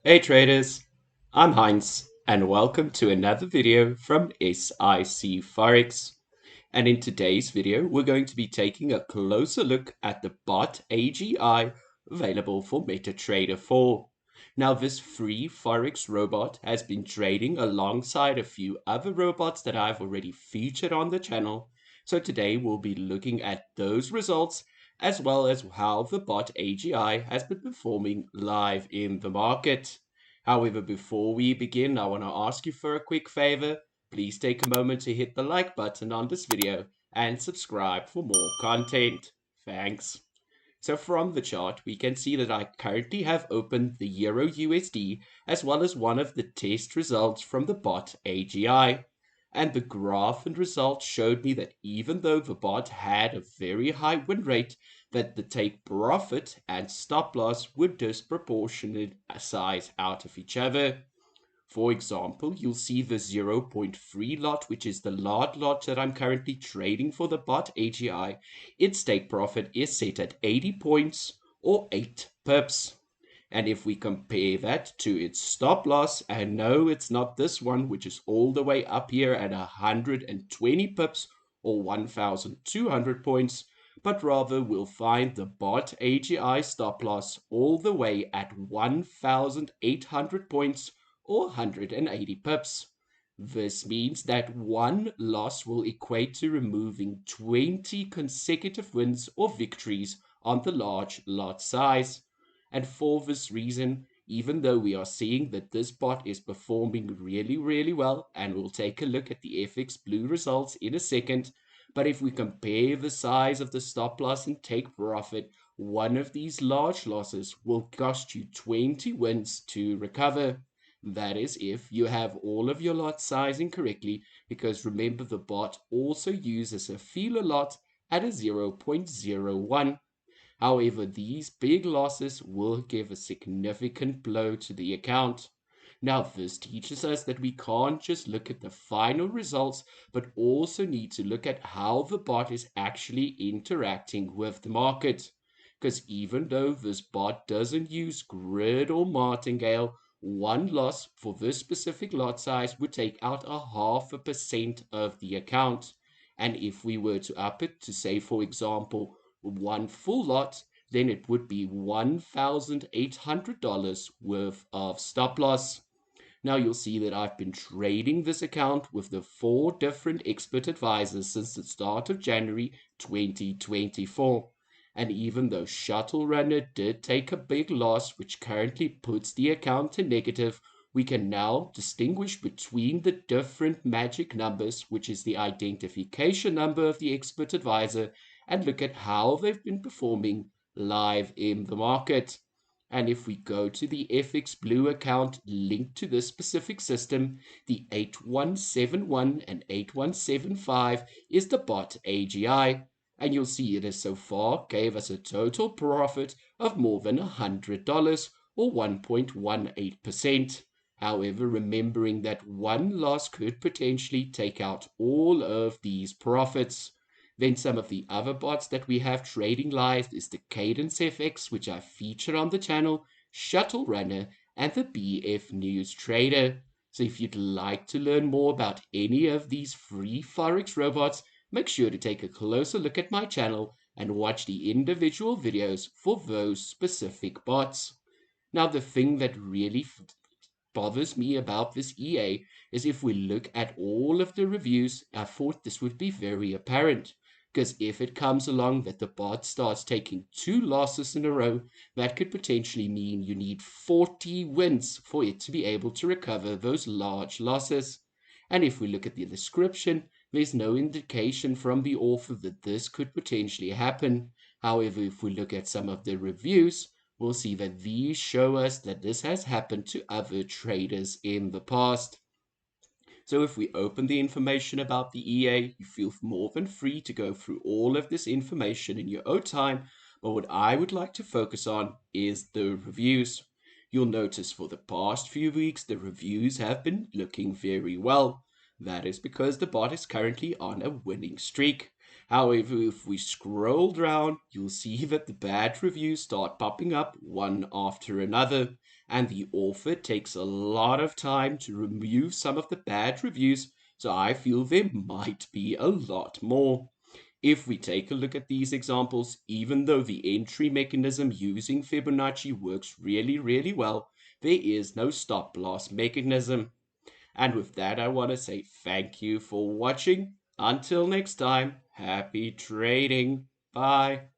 Hey traders, I'm Heinz and welcome to another video from SIC Forex. And in today's video, we're going to be taking a closer look at the BotAGI available for MetaTrader 4. Now, this free Forex robot has been trading alongside a few other robots that I've already featured on the channel. So today we'll be looking at those results as well as how the BotAGI has been performing live in the market. However, before we begin, I want to ask you for a quick favor. Please take a moment to hit the like button on this video and subscribe for more content. Thanks. So from the chart, we can see that I currently have opened the Euro USD as well as one of the test results from the bot AGI. And the graph and results showed me that even though the bot had a very high win rate, that the take profit and stop loss would disproportionate size out of each other. For example, you'll see the zero point 0.3 lot, which is the large lot that I'm currently trading for the bot AGI. Its take profit is set at 80 points or 8 pips. And if we compare that to its stop loss, and no, it's not this one, which is all the way up here at 120 pips or 1,200 points, but rather we'll find the bot AGI stop loss all the way at 1,800 points or 180 pips. This means that one loss will equate to removing 20 consecutive wins or victories on the large lot size. And for this reason, even though we are seeing that this bot is performing really well, and we'll take a look at the FX Blue results in a second, but if we compare the size of the stop loss and take profit, one of these large losses will cost you 20 wins to recover. That is if you have all of your lot sizing correctly, because remember the bot also uses a feeler lot at a 0.01. However, these big losses will give a significant blow to the account. Now, this teaches us that we can't just look at the final results, but also need to look at how the bot is actually interacting with the market. Because even though this bot doesn't use grid or martingale, one loss for this specific lot size would take out 0.5% of the account. And if we were to up it to say, for example, one full lot, then it would be $1,800 worth of stop loss. Now you'll see that I've been trading this account with the 4 different expert advisors since the start of January 2024. And even though Shuttle Runner did take a big loss, which currently puts the account to negative, we can now distinguish between the different magic numbers, which is the identification number of the expert advisor, and look at how they've been performing live in the market. And if we go to the FX Blue account linked to this specific system, the 8171 and 8175 is the bot AGI. And you'll see it has so far gave us a total profit of more than $100 or 1.18%. However, remembering that one loss could potentially take out all of these profits. Then some of the other bots that we have trading live is the Cadence FX, which I feature on the channel, Shuttle Runner, and the BF News Trader. So if you'd like to learn more about any of these free Forex robots, make sure to take a closer look at my channel and watch the individual videos for those specific bots. Now, the thing that really bothers me about this EA is if we look at all of the reviews, I thought this would be very apparent. Because if it comes along that the bot starts taking 2 losses in a row, that could potentially mean you need 40 wins for it to be able to recover those large losses. And if we look at the description, there's no indication from the author that this could potentially happen. However, if we look at some of the reviews, we'll see that these show us that this has happened to other traders in the past. So if we open the information about the EA, you feel more than free to go through all of this information in your own time. But what I would like to focus on is the reviews. You'll notice for the past few weeks, the reviews have been looking very well. That is because the bot is currently on a winning streak. However, if we scroll down, you'll see that the bad reviews start popping up one after another, and the author takes a lot of time to remove some of the bad reviews, so I feel there might be a lot more. If we take a look at these examples, even though the entry mechanism using Fibonacci works really, really well, there is no stop loss mechanism. And with that, I want to say thank you for watching. Until next time, happy trading. Bye.